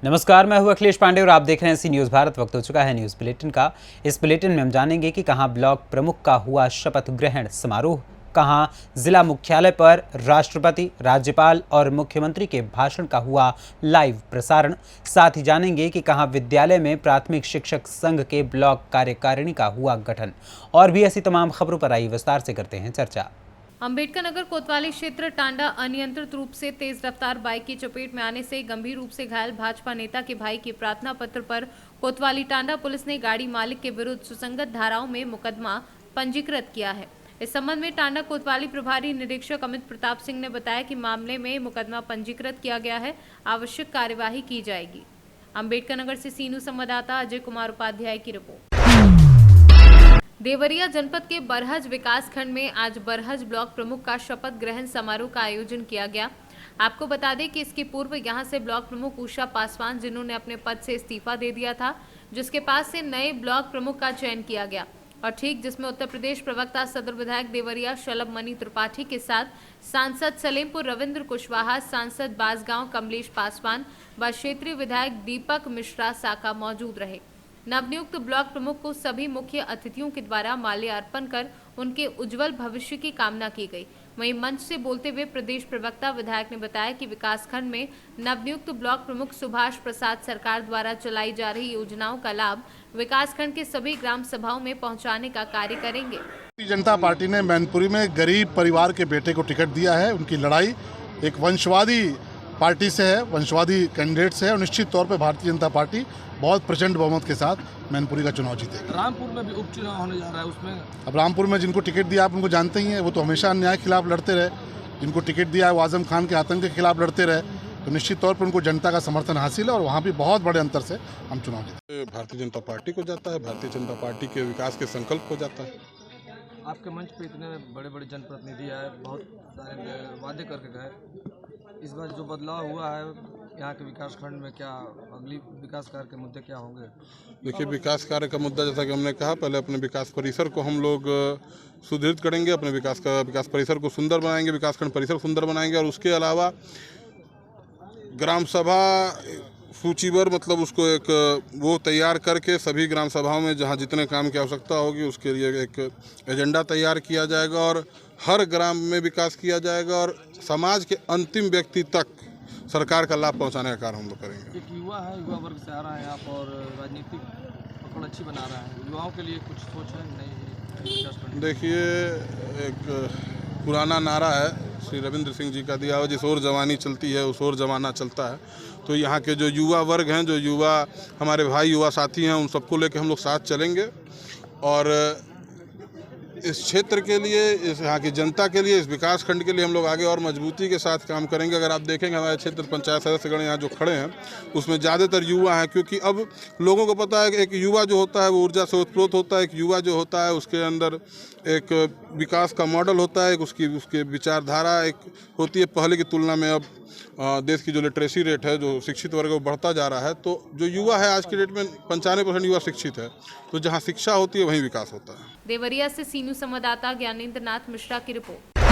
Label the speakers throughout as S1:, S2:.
S1: नमस्कार, मैं हूं अखिलेश पांडे और आप देख रहे हैं सी न्यूज़ भारत। वक्त हो चुका है न्यूज़ बुलेटिन का। इस बुलेटिन में हम जानेंगे कि कहां ब्लॉक प्रमुख का हुआ शपथ ग्रहण समारोह, कहां जिला मुख्यालय पर राष्ट्रपति, राज्यपाल और मुख्यमंत्री के भाषण का हुआ लाइव प्रसारण। साथ ही जानेंगे कि कहां विद्यालय में प्राथमिक शिक्षक संघ के ब्लॉक कार्यकारिणी का हुआ गठन। और भी ऐसी तमाम खबरों पर आई विस्तार से करते हैं चर्चा।
S2: अंबेडकर नगर कोतवाली क्षेत्र टांडा अनियंत्रित रूप से तेज रफ्तार बाइक की चपेट में आने से गंभीर रूप से घायल भाजपा नेता के भाई के प्रार्थना पत्र पर कोतवाली टांडा पुलिस ने गाड़ी मालिक के विरुद्ध सुसंगत धाराओं में मुकदमा पंजीकृत किया है। इस संबंध में टांडा कोतवाली प्रभारी निरीक्षक अमित प्रताप सिंह ने बताया कि मामले में मुकदमा पंजीकृत किया गया है, आवश्यक कार्यवाही की जाएगी। अंबेडकर नगर से सीनू संवाददाता अजय कुमार उपाध्याय की रिपोर्ट। देवरिया जनपद के बरहज विकास खंड में आज बरहज ब्लॉक प्रमुख का शपथ ग्रहण समारोह का आयोजन किया गया। आपको बता दें कि इसके पूर्व यहां से ब्लॉक प्रमुख उषा पासवान, जिन्होंने अपने पद से इस्तीफा दे दिया था, जिसके पास से नए ब्लॉक प्रमुख का चयन किया गया और ठीक जिसमें उत्तर प्रदेश प्रवक्ता सदर विधायक देवरिया शलभ मणि त्रिपाठी के साथ सांसद सलेमपुर रविंद्र कुशवाहा, सांसद बासगांव कमलेश पासवान व क्षेत्रीय विधायक दीपक मिश्रा साका मौजूद रहे। नवनियुक्त ब्लॉक प्रमुख को सभी मुख्य अतिथियों के द्वारा माल्य अर्पण कर उनके उज्जवल भविष्य की कामना की गई। वहीं मंच से बोलते हुए प्रदेश प्रवक्ता विधायक ने बताया कि विकासखंड में नवनियुक्त ब्लॉक प्रमुख सुभाष प्रसाद सरकार द्वारा चलाई जा रही योजनाओं का लाभ विकासखंड के सभी ग्राम सभाओं में पहुंचाने का कार्य करेंगे।
S3: भारतीय जनता पार्टी ने मैनपुरी में गरीब परिवार के बेटे को टिकट दिया है। उनकी लड़ाई एक वंशवादी पार्टी से है, वंशवादी कैंडिडेट से है और निश्चित तौर पे भारतीय जनता पार्टी बहुत प्रचंड बहुमत के साथ मैनपुरी का चुनाव जीतेगी।
S4: रामपुर में भी उपचुनाव होने जा रहा है, उसमें
S3: अब रामपुर में जिनको टिकट दिया आप उनको जानते ही हैं, वो तो हमेशा अन्याय के खिलाफ लड़ते रहे। जिनको टिकट दिया है वो आजम खान के आतंक के खिलाफ लड़ते रहे, तो निश्चित तौर पर उनको जनता का समर्थन हासिल है और वहाँ भी बहुत बड़े अंतर से हम चुनाव जीते।
S5: भारतीय जनता पार्टी को जाता है, भारतीय जनता पार्टी के विकास के संकल्प को जाता है।
S4: आपके मंच पे इतने बड़े बड़े जनप्रतिनिधि आए, बहुत सारे वादे करके गए। इस बार जो बदलाव हुआ है यहाँ के विकास खंड में, क्या अगली विकास कार्य के मुद्दे क्या होंगे?
S5: देखिए, विकास कार्य का मुद्दा जैसा कि हमने कहा, पहले अपने विकास परिसर को हम लोग सुदृढ़ करेंगे, अपने विकास परिसर को सुंदर बनाएंगे, विकासखंड परिसर सुंदर बनाएंगे और उसके अलावा ग्राम सभा सूचीवर मतलब उसको एक वो तैयार करके सभी ग्राम सभाओं में जहाँ जितने काम की आवश्यकता होगी उसके लिए एक एजेंडा तैयार किया जाएगा और हर ग्राम में विकास किया जाएगा और समाज के अंतिम व्यक्ति तक सरकार का लाभ पहुंचाने का कार्य हम लोग करेंगे।
S4: एक युवा है, युवा वर्ग से आ रहा है आप और राजनीतिक पकड़ अच्छी बना रहा है, युवाओं के लिए कुछ सोच है नहीं?
S5: देखिए, एक पुराना नारा है श्री रविंद्र सिंह जी का दिया हुआ, जिस ओर जवानी चलती है उस ओर जमाना चलता है। तो यहाँ के जो युवा वर्ग हैं, जो युवा हमारे भाई युवा साथी हैं, उन सबको लेकर हम लोग साथ चलेंगे और इस क्षेत्र के लिए, इस यहाँ की जनता के लिए, इस विकास खंड के लिए हम लोग आगे और मजबूती के साथ काम करेंगे। अगर आप देखेंगे हमारे क्षेत्र पंचायत सदस्यगण यहाँ जो खड़े हैं उसमें ज़्यादातर युवा हैं, क्योंकि अब लोगों को पता है कि एक युवा जो होता है वो ऊर्जा से उत्प्रोत होता है। एक युवा जो होता है उसके अंदर एक विकास का मॉडल होता है, एक उसके विचारधारा एक होती है। पहले की तुलना में अब देश की जो लिटरेसी रेट है, जो शिक्षित वर्ग वो बढ़ता जा रहा है। तो जो युवा है आज की डेट में 95% युवा शिक्षित है, तो जहाँ शिक्षा होती है वहीं विकास होता है।
S2: देवरिया से सीनू संवाददाता ज्ञानेंद्र नाथ मिश्रा की रिपोर्ट।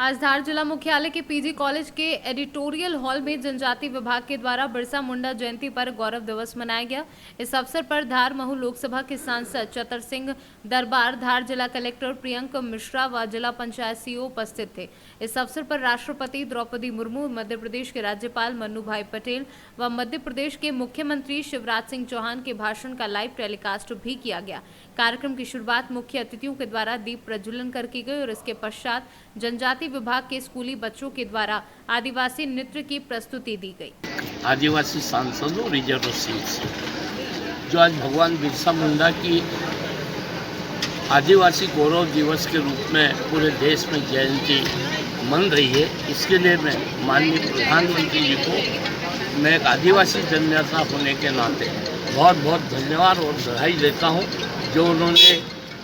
S2: आज धार जिला मुख्यालय के पीजी कॉलेज के एडिटोरियल हॉल में जनजाति विभाग के द्वारा बिरसा मुंडा जयंती पर गौरव दिवस मनाया गया। इस अवसर पर धार महू लोकसभा के सांसद चतर सिंह दरबार, धार जिला कलेक्टर प्रियंक मिश्रा व जिला पंचायत सीईओ उपस्थित थे। इस अवसर पर राष्ट्रपति द्रौपदी मुर्मू, मध्य प्रदेश के राज्यपाल मन्नू भाई पटेल व मध्य प्रदेश के मुख्यमंत्री शिवराज सिंह चौहान के भाषण का लाइव टेलीकास्ट भी किया गया। कार्यक्रम की शुरुआत मुख्य अतिथियों के द्वारा दीप प्रज्वलन कर की गई और इसके पश्चात जनजाति विभाग के स्कूली बच्चों के द्वारा आदिवासी नृत्य की प्रस्तुति दी गई।
S6: आदिवासी सांसदों रिजर्व सीट से जो आज भगवान बिरसा मुंडा की आदिवासी गौरव दिवस के रूप में पूरे देश में जयंती मन रही है, इसके लिए मैं माननीय प्रधानमंत्री जी को मैं एक आदिवासी जननेता होने के नाते बहुत बहुत धन्यवाद और बधाई देता हूँ, जो उन्होंने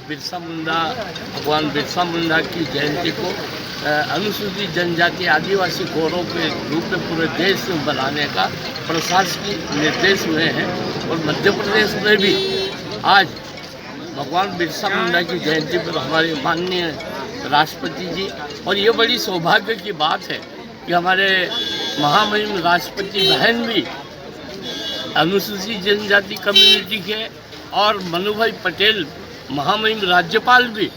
S6: भगवान बिरसा मुंडा की जयंती को अनुसूचित जनजाति आदिवासी गौरव के रूप में पूरे देश में बनाने का प्रशासकीय निर्देश हुए हैं। और मध्य प्रदेश में भी आज भगवान बिरसा मुंडा की जयंती पर हमारे माननीय राष्ट्रपति जी, और ये बड़ी सौभाग्य की बात है कि हमारे महामहिम राष्ट्रपति बहन भी अनुसूचित जनजाति कम्युनिटी के और मनुभाई पटेल महामहिम राज्यपाल भी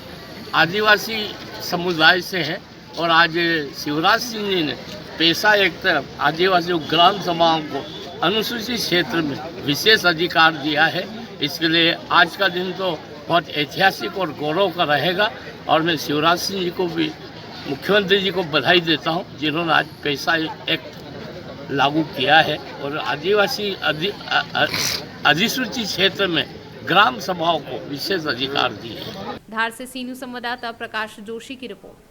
S6: आदिवासी समुदाय से हैं। और आज शिवराज सिंह जी ने पेशा एक तरफ आदिवासी ग्राम सभाओं को अनुसूचित क्षेत्र में विशेष अधिकार दिया है। इसके लिए आज का दिन तो बहुत ऐतिहासिक और गौरव का रहेगा। और मैं शिवराज सिंह जी को भी, मुख्यमंत्री जी को बधाई देता हूं, जिन्होंने आज पेशा एक्ट लागू किया है और आदिवासी अधिसूचित क्षेत्र में ग्राम सभाओं को विशेष अधिकार दिए हैं।
S2: धार से सीनू संवाददाता प्रकाश जोशी की रिपोर्ट।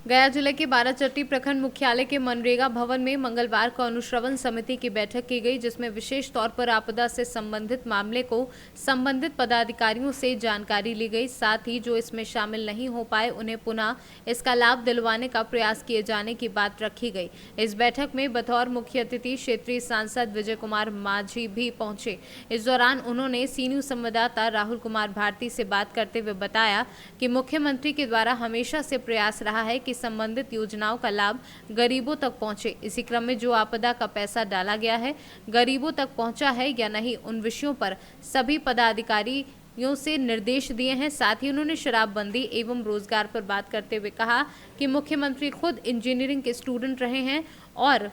S2: गया जिले के बाराचट्टी प्रखंड मुख्यालय के मनरेगा भवन में मंगलवार को अनुश्रवण समिति की बैठक की गई, जिसमें विशेष तौर पर आपदा से संबंधित मामले को संबंधित पदाधिकारियों से जानकारी ली गई। साथ ही जो इसमें शामिल नहीं हो पाए उन्हें पुनः इसका लाभ दिलवाने का प्रयास किए जाने की बात रखी गई। इस बैठक में बतौर मुख्य अतिथि क्षेत्रीय सांसद विजय कुमार माझी भी पहुंचे। इस दौरान उन्होंने सीनियर संवाददाता राहुल कुमार भारती से बात करते हुए बताया कि मुख्यमंत्री के द्वारा हमेशा से प्रयास रहा है कि संबंधित योजनाओं का लाभ गरीबों तक पहुंचे। इसी क्रम में जो आपदा का पैसा डाला गया है गरीबों तक पहुंचा है या नहीं, उन विषयों पर सभी पदाधिकारियों से निर्देश दिए हैं। साथ ही उन्होंने शराबबंदी एवं रोजगार पर बात करते हुए कहा कि मुख्यमंत्री खुद इंजीनियरिंग के स्टूडेंट रहे हैं और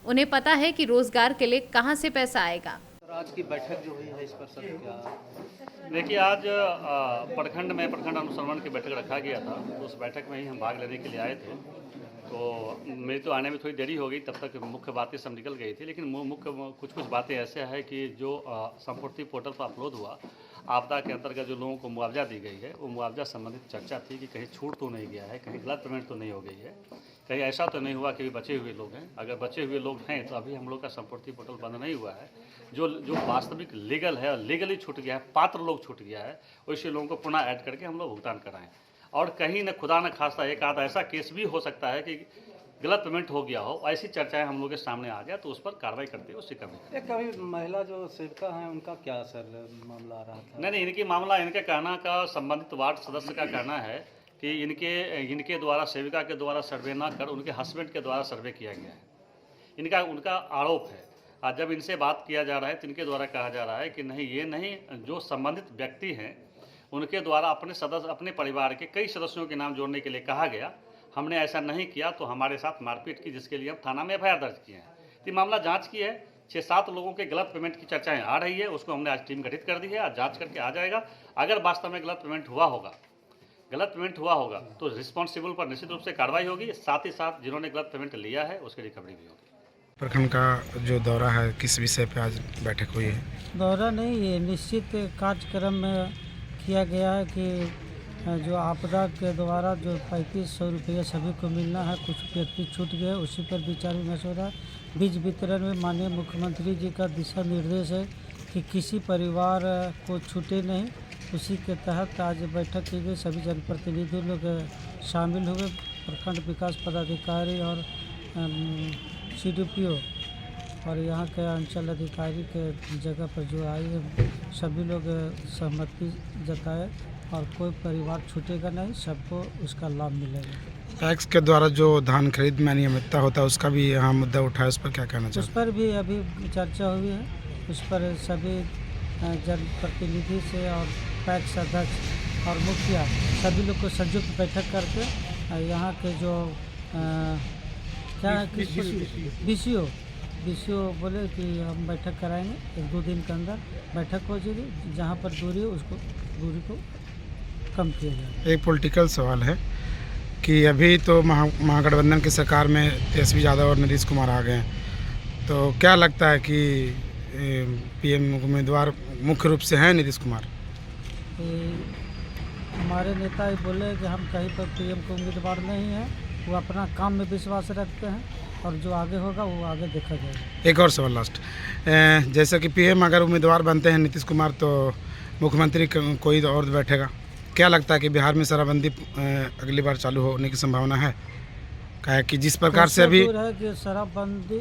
S2: उन्हें पता है कि रोजगार के लिए कहां से पैसा आएगा।
S7: आज की बैठक जो हुई है इस पर सर क्या?
S8: देखिए, आज प्रखंड अनुश्रवण की बैठक रखा गया था। उस बैठक में ही हम भाग लेने के लिए आए थे। तो मेरी तो आने में थोड़ी देरी हो गई, तब तक मुख्य बातें सब निकल गई थी। लेकिन मुख्य कुछ बातें ऐसे है कि जो संपूर्ति पोर्टल पर अपलोड हुआ, आपदा के अंतर्गत जो लोगों को मुआवजा दी गई है, वो मुआवजा संबंधित चर्चा थी कि कहीं छूट तो नहीं गया है, कहीं गलत पेमेंट तो नहीं हो गई है, कहीं ऐसा तो नहीं हुआ कि बचे हुए लोग हैं। अगर बचे हुए लोग हैं तो अभी हम लोग का संपूर्ति पोर्टल बंद नहीं हुआ है। जो वास्तविक लीगल है और लीगली छूट गया है, पात्र लोग छूट गया है, वैसे लोगों को पुनः ऐड करके हम लोग भुगतान कराएं। और कहीं न खुदा न खास्ता एक आधा ऐसा केस भी हो सकता है कि गलत पेमेंट हो गया हो, ऐसी चर्चाएं हम लोग के सामने आ जाए तो उस पर कार्रवाई करते हुए उससे कमी।
S7: एक कभी महिला जो सेविका हैं उनका क्या सर मामला आ रहा था?
S8: नहीं, इनकी मामला, इनके कहना का संबंधित वार्ड सदस्य का कहना है कि इनके द्वारा, सेविका के द्वारा सर्वे ना कर उनके हस्बैंड के द्वारा सर्वे किया गया है। उनका आरोप है। आज जब इनसे बात किया जा रहा है तो इनके द्वारा कहा जा रहा है कि नहीं, ये नहीं, जो संबंधित व्यक्ति हैं उनके द्वारा अपने परिवार के कई सदस्यों के नाम जोड़ने के लिए कहा गया। हमने ऐसा नहीं किया तो हमारे साथ मारपीट की, जिसके लिए हम थाना में एफआईआर दर्ज किए हैं। ये मामला जांच की है। 6-7 लोगों के गलत पेमेंट की चर्चाएं आ रही है, उसको हमने आज टीम गठित कर दी है। आज जांच करके आ जाएगा। अगर वास्तव में गलत पेमेंट हुआ होगा तो रिस्पॉन्सिबल पर निश्चित रूप से कार्रवाई होगी। साथ ही साथ जिन्होंने गलत पेमेंट लिया है उसकी रिकवरी भी होगी।
S9: प्रखंड का जो दौरा है, किस विषय पे आज बैठक हुई है?
S10: दौरा नहीं, ये निश्चित कार्यक्रम में किया गया है कि जो आपदा के द्वारा जो 3500 रुपये सभी को मिलना है, कुछ व्यक्ति छूट गए, उसी पर विचार विमर्श हो रहा है। बीज वितरण में माननीय मुख्यमंत्री जी का दिशा निर्देश है कि किसी परिवार को छूटे नहीं। उसी के तहत आज बैठक की गई। सभी जनप्रतिनिधि लोग शामिल हुए, प्रखंड विकास पदाधिकारी और CDPO और यहाँ के अंचल अधिकारी के जगह पर जो आए हैं, सभी लोग सहमति जताए और कोई परिवार छूटेगा नहीं, सबको उसका लाभ मिलेगा।
S9: टैक्स के द्वारा जो धान खरीद में अनियमितता होता है उसका भी यहाँ मुद्दा उठा है, उस पर क्या कहना चाहिए?
S10: उस पर भी अभी चर्चा हुई है। उस पर सभी जनप्रतिनिधि से और पैक्स अध्यक्ष और मुखिया सभी लोग को संयुक्त बैठक करके यहाँ के जो BCO बोले कि हम बैठक कराएंगे, 1-2 दिन के अंदर बैठक हो जाएगी। जहाँ पर दूरी है उसको दूरी को कम किया जाए।
S9: एक पॉलिटिकल सवाल है कि अभी तो महागठबंधन की सरकार में तेजस्वी यादव और नीतीश कुमार आ गए हैं, तो क्या लगता है कि PM उम्मीदवार मुख्य रूप से हैं नीतीश कुमार?
S10: हमारे नेता ही बोले कि हम कहीं पर PM को उम्मीदवार नहीं हैं, वो अपना काम में विश्वास रखते हैं और जो आगे होगा वो आगे देखा जाएगा।
S9: एक और सवाल लास्ट, जैसे कि PM अगर उम्मीदवार बनते हैं नीतीश कुमार तो मुख्यमंत्री कोई और बैठेगा, क्या लगता है कि बिहार में शराबबंदी अगली बार चालू होने की संभावना है? क्या कि जिस प्रकार से अभी
S10: शराबबंदी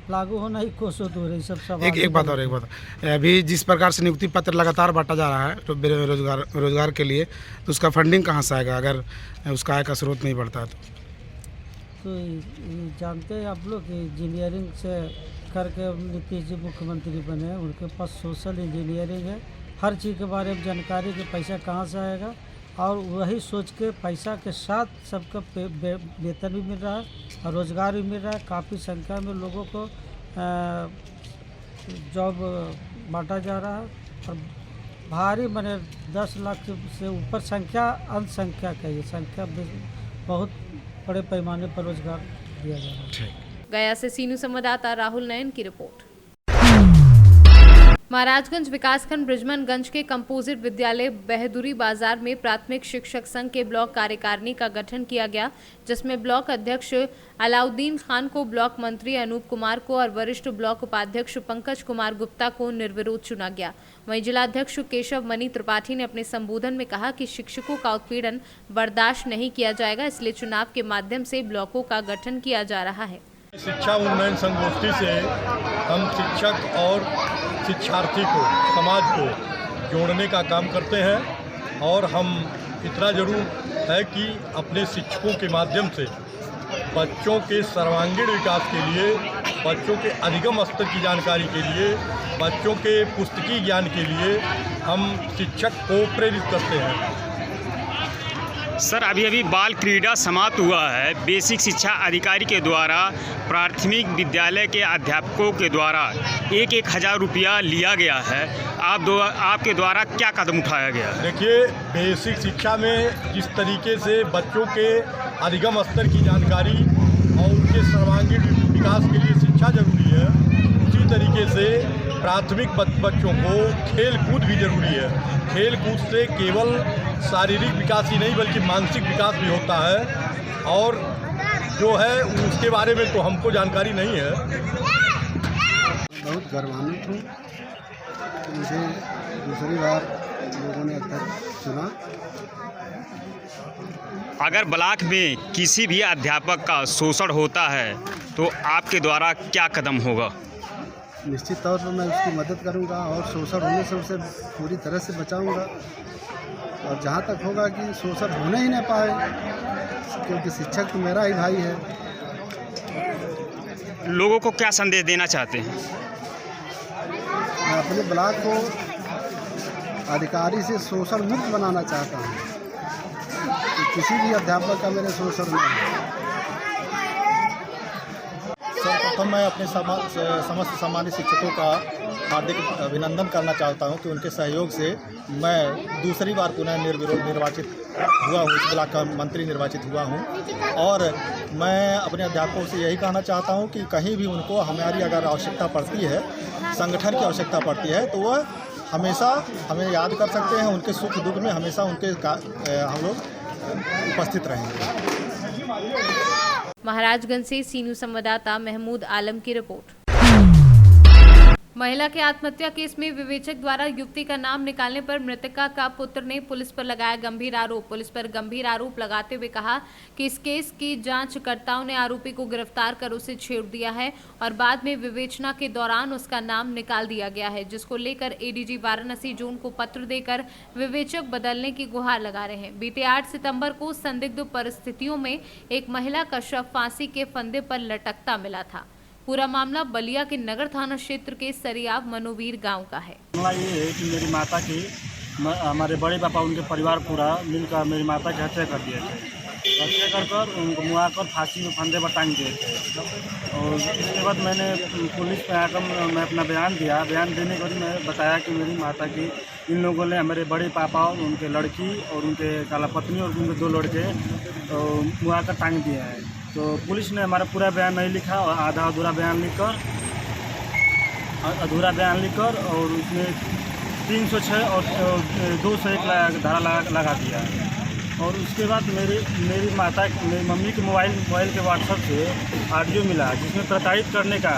S10: लागू होना ही कोसों दूर है, सब सवाल।
S9: एक बात अभी जिस प्रकार से नियुक्ति पत्र लगातार बांटा जा रहा है तो रोजगार के लिए, तो उसका फंडिंग कहाँ से आएगा अगर उसका आय का स्रोत नहीं बढ़ता है तो?
S10: तो ये जानते हैं आप लोग कि इंजीनियरिंग से करके नीतीश जी मुख्यमंत्री बने हैं। उनके पास सोशल इंजीनियरिंग है, हर चीज़ के बारे में जानकारी कि पैसा कहाँ से आएगा, और वही सोच के पैसा के साथ सबका वेतन भी मिल रहा है और रोज़गार भी मिल रहा है। काफ़ी संख्या में लोगों को जॉब बांटा जा रहा है और भारी माने 10 लाख से ऊपर संख्या, अंत संख्या का ये संख्या बहुत बड़े पैमाने पर रोजगार दिया जा रहा है।
S2: गया से सीनू संवाददाता राहुल नयन की रिपोर्ट। महाराजगंज विकासखंड बृजमनगंज के कंपोजिट विद्यालय बहादुरी बाजार में प्राथमिक शिक्षक संघ के ब्लॉक कार्यकारिणी का गठन किया गया, जिसमें ब्लॉक अध्यक्ष अलाउद्दीन खान को, ब्लॉक मंत्री अनूप कुमार को और वरिष्ठ ब्लॉक उपाध्यक्ष पंकज कुमार गुप्ता को निर्विरोध चुना गया। वहीं जिलाध्यक्ष केशव मणि त्रिपाठी ने अपने संबोधन में कहा कि शिक्षकों का उत्पीड़न बर्दाश्त नहीं किया जाएगा, इसलिए चुनाव के माध्यम से ब्लॉकों का गठन किया जा रहा है।
S11: शिक्षा उन्नयन संगोष्ठी से हम शिक्षक और शिक्षार्थी को, समाज को जोड़ने का काम करते हैं और हम इतना जरूर है कि अपने शिक्षकों के माध्यम से बच्चों के सर्वांगीण विकास के लिए, बच्चों के अधिगम स्तर की जानकारी के लिए, बच्चों के पुस्तकीय ज्ञान के लिए हम शिक्षक को प्रेरित करते हैं।
S12: सर, अभी बाल क्रीड़ा समाप्त हुआ है। बेसिक शिक्षा अधिकारी के द्वारा प्राथमिक विद्यालय के अध्यापकों के द्वारा 1,000 रुपया लिया गया है। आपके द्वारा क्या कदम उठाया गया?
S11: देखिए, बेसिक शिक्षा में जिस तरीके से बच्चों के अधिगम स्तर की जानकारी और उनके सर्वांगीण विकास के लिए शिक्षा जरूरी है, उसी तरीके से प्राथमिक बच्चों को खेल कूद भी जरूरी है। खेल कूद से केवल शारीरिक विकास ही नहीं बल्कि मानसिक विकास भी होता है, और जो है उसके बारे में तो हमको जानकारी नहीं है।
S13: बहुत गर्वान्वित हूँ, मुझे दूसरी बार लोगों ने अध्यक्ष चुना।
S12: अगर ब्लॉक में किसी भी अध्यापक का शोषण होता है तो आपके द्वारा क्या कदम होगा?
S13: निश्चित तौर पर मैं उसकी मदद करूंगा और शोषण होने से उसे पूरी तरह से बचाऊंगा, और जहां तक होगा कि शोषण होने ही न पाए, क्योंकि शिक्षक तो मेरा ही भाई है।
S12: लोगों को क्या संदेश देना चाहते हैं?
S13: मैं अपने ब्लॉक को अधिकारी से शोषण मुक्त बनाना चाहता हूं कि किसी भी अध्यापक का मेरे शोषण नहीं है।
S11: सर्वप्रथम मैं अपने समस्त सम्मानित शिक्षकों का हार्दिक अभिनंदन करना चाहता हूं कि उनके सहयोग से मैं दूसरी बार पुनः निर्वाचित हुआ हूं, इस ब्लॉक का मंत्री निर्वाचित हुआ हूं। और मैं अपने अध्यापकों से यही कहना चाहता हूं कि कहीं भी उनको हमारी अगर आवश्यकता पड़ती है, संगठन की आवश्यकता पड़ती है, तो वह हमेशा हमें याद कर सकते हैं। उनके सुख दुख में हमेशा हम लोग उपस्थित रहेंगे।
S2: महाराजगंज से सीनू संवाददाता महमूद आलम की रिपोर्ट। महिला के आत्महत्या केस में विवेचक द्वारा युवती का नाम निकालने पर मृतका का पुत्र ने पुलिस पर लगाया गंभीर आरोप। पुलिस पर गंभीर आरोप लगाते हुए कहा कि इस केस की जांचकर्ताओं ने आरोपी को गिरफ्तार कर उसे छेड़ दिया है और बाद में विवेचना के दौरान उसका नाम निकाल दिया गया है, जिसको लेकर एडीजी वाराणसी जोन को पत्र देकर विवेचक बदलने की गुहार लगा रहे हैं। बीते 8 सितंबर को संदिग्ध परिस्थितियों में एक महिला का शव फांसी के फंदे पर लटकता मिला था। पूरा मामला बलिया के नगर थाना क्षेत्र के सरियाव मनोवीर गांव का है।
S14: मामला ये है कि मेरी माता की, हमारे बड़े पापा, उनके परिवार पूरा मिलकर मेरी माता की हत्या कर दिए थे। हत्या कर उनको मुआकर फांसी में फंदे पर टांग दिए थे। और उसके बाद मैंने पुलिस पे आकर मैं अपना बयान दिया। बयान देने के बाद मैं बताया कि मेरी माता की इन लोगों ने, मेरे बड़े पापा, उनके लड़की और उनके काला पत्नी और उनके 2 लड़के मुआकर टांग दिए हैं। तो पुलिस ने हमारा पूरा बयान नहीं लिखा और अधूरा बयान लिखकर और उसमें 306 और 201 धारा लगा दिया। और उसके बाद मेरी मम्मी के मोबाइल के व्हाट्सएप से ऑडियो मिला जिसमें प्रताड़ित करने का,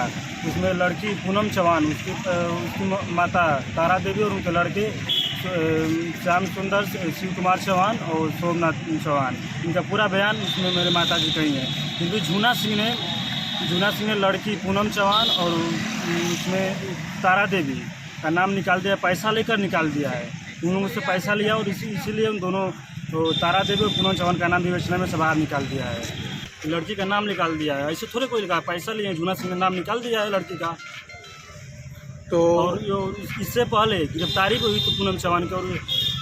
S14: उसमें लड़की पूनम चौहान, उसकी माता तारा देवी और उनके लड़के श्याम सुंदर, शिव कुमार चौहान और सोमनाथ चौहान, इनका पूरा बयान उसमें मेरे माता जी कही है। किंतु झूना सिंह ने लड़की पूनम चौहान और उसमें तारा देवी का नाम निकाल दिया, पैसा लेकर निकाल दिया है। उन लोगों से पैसा लिया और इसीलिए उन दोनों, तो तारा देवी और पूनम चौहान का नाम विवेचना में से बाहर निकाल दिया है। लड़की का नाम निकाल दिया है। ऐसे थोड़े कोई लिखा, पैसा लिए झूना सिंह का नाम निकाल दिया है लड़की का।
S3: तो
S14: और इससे पहले गिरफ्तारी को हुई तो पूनम चौहान की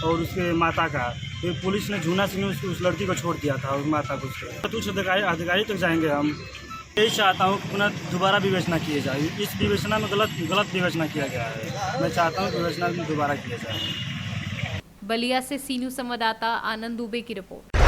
S14: और उसके माता का, तो पुलिस ने झूना सिंह ने उस लड़की को छोड़ दिया था और माता को। उच्च अधिकारी तक जाएंगे हम। यही चाहता हूँ कि पुनः दोबारा विवेचना किए जाए। इस विवेचना में गलत विवेचना किया गया है। मैं चाहता हूँ कि विवेचना में दोबारा किया जाए।
S2: बलिया से सीनू संवाददाता आनंद दुबे की रिपोर्ट।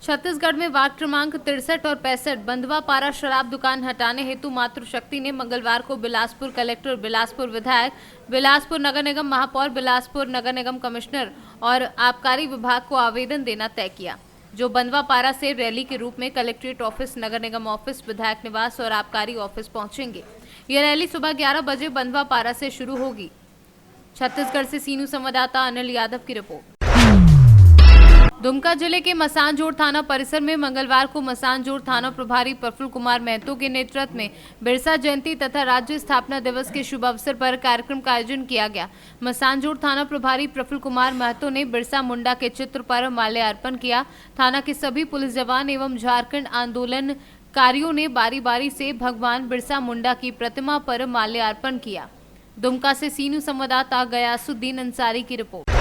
S2: छत्तीसगढ़ में वार्ड क्रमांक 63 और 65 बंधवा पारा शराब दुकान हटाने हेतु मातृशक्ति ने मंगलवार को बिलासपुर कलेक्टर, बिलासपुर विधायक, बिलासपुर नगर निगम महापौर, बिलासपुर नगर निगम कमिश्नर और आबकारी विभाग को आवेदन देना तय किया, जो बंधवा पारा से रैली के रूप में कलेक्ट्रेट ऑफिस, नगर निगम ऑफिस, विधायक निवास और आबकारी ऑफिस पहुंचेंगे। यह रैली सुबह 11 बजे बंधवा पारा से शुरू होगी। छत्तीसगढ़ से सीनू संवाददाता अनिल यादव की रिपोर्ट। दुमका जिले के मसानजोड़ थाना परिसर में मंगलवार को मसानजोड़ थाना प्रभारी प्रफुल्ल कुमार महतो के नेतृत्व में बिरसा जयंती तथा राज्य स्थापना दिवस के शुभ अवसर पर कार्यक्रम का आयोजन किया गया। मसानजोड़ थाना प्रभारी प्रफुल्ल कुमार महतो ने बिरसा मुंडा के चित्र पर माल्यार्पण किया। थाना के सभी पुलिस जवान एवं झारखंड आंदोलनकारियों ने बारी बारी से भगवान बिरसा मुंडा की प्रतिमा पर माल्यार्पण किया। दुमका से सीनू संवाददाता गयासुद्दीन अंसारी की रिपोर्ट।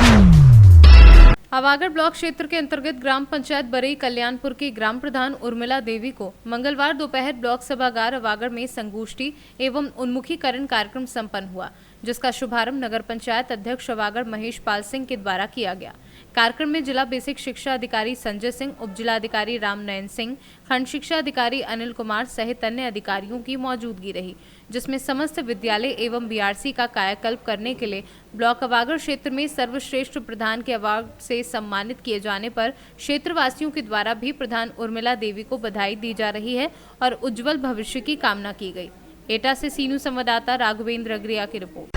S2: अवागढ़ ब्लॉक क्षेत्र के अंतर्गत ग्राम पंचायत बरई कल्याणपुर की ग्राम प्रधान उर्मिला देवी को मंगलवार दोपहर ब्लॉक सभागार अवागढ़ में संगोष्ठी एवं उन्मुखीकरण कार्यक्रम संपन्न हुआ, जिसका शुभारंभ नगर पंचायत अध्यक्ष अवागढ़ महेश पाल सिंह के द्वारा किया गया। कार्यक्रम में जिला बेसिक शिक्षा अधिकारी संजय सिंह, उप जिलाधिकारी राम नयन सिंह, खंड शिक्षा अधिकारी अनिल कुमार सहित अन्य अधिकारियों की मौजूदगी रही, जिसमें समस्त विद्यालय एवं बीआरसी का कायाकल्प करने के लिए ब्लॉक अवागढ़ क्षेत्र में सर्वश्रेष्ठ प्रधान के अवार्ड से सम्मानित किए जाने पर क्षेत्रवासियों के द्वारा भी प्रधान उर्मिला देवी को बधाई दी जा रही है और उज्जवल भविष्य की कामना की गई। एटा से सीनू संवाददाता राघवेंद्र अग्रिया की रिपोर्ट।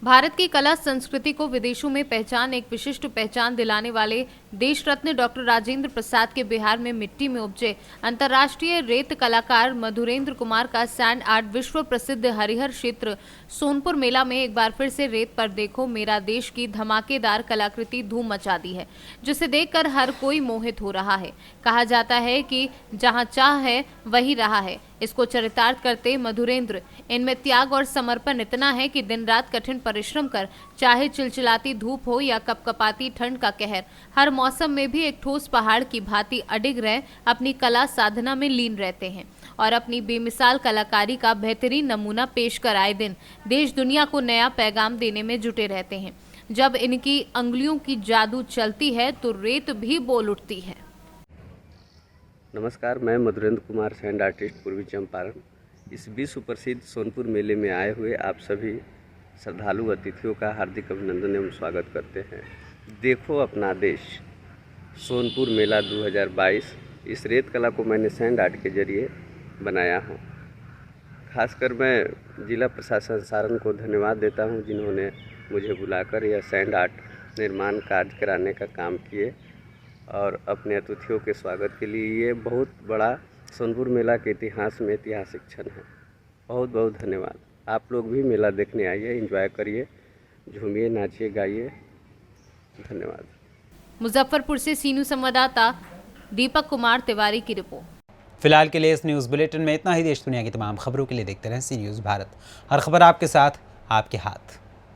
S2: भारत की कला संस्कृति को विदेशों में पहचान, एक विशिष्ट पहचान दिलाने वाले देश रत्न डॉक्टर राजेंद्र प्रसाद के बिहार में मिट्टी में उपजे अंतर्राष्ट्रीय रेत कलाकार मधुरेंद्र कुमार का सैंड आर्ट विश्व प्रसिद्ध हरिहर क्षेत्र सोनपुर मेला में एक बार फिर से रेत पर देखो मेरा देश की धमाकेदार कलाकृति धूम मचा दी है, जिसे देखकर हर कोई मोहित हो रहा है। कहा जाता है कि जहां चाह है वही रहा है। इसको चरितार्थ करते मधुरेंद्र, इनमें त्याग और समर्पण इतना है कि दिन रात कठिन परिश्रम कर, चाहे चिलचिलाती धूप हो या कपकपाती ठंड का कहर, हर मौसम में भी एक ठोस पहाड़ की भांति अडिग रह अपनी कला साधना में लीन रहते हैं और अपनी बेमिसाल कलाकारी का बेहतरीन नमूना पेश कर आए दिन देश दुनिया को नया पैगाम देने में जुटे रहते हैं। जब इनकी अंगुलियों की जादू चलती है तो रेत भी बोल उठती है।
S15: नमस्कार, मैं मधुरेंद्र कुमार, सैंड आर्टिस्ट, पूर्वी चंपारण। इस विश्व प्रसिद्ध सोनपुर मेले में आए हुए आप सभी श्रद्धालु अतिथियों का हार्दिक अभिनंदन एवं स्वागत करते हैं। देखो अपना देश सोनपुर मेला 2022, इस रेत कला को मैंने सैंड आर्ट के जरिए बनाया हूँ। खासकर मैं जिला प्रशासन सारण को धन्यवाद देता हूँ, जिन्होंने मुझे बुलाकर यह सैंड आर्ट निर्माण कार्य कराने का काम किए और अपने अतिथियों के स्वागत के लिए ये बहुत बड़ा सोनपुर मेला के इतिहास में ऐतिहासिक क्षण है। बहुत बहुत धन्यवाद। आप लोग भी मेला देखने आइए, एंजॉय करिए, झूमिए, नाचिए, गाइए। धन्यवाद।
S2: मुजफ्फरपुर से सीनू संवाददाता दीपक कुमार तिवारी की रिपोर्ट।
S1: फिलहाल के लिए इस न्यूज़ बुलेटिन में इतना ही। देश दुनिया की तमाम खबरों के लिए देखते रहें सी न्यूज़ भारत। हर खबर आपके साथ, आपके हाथ।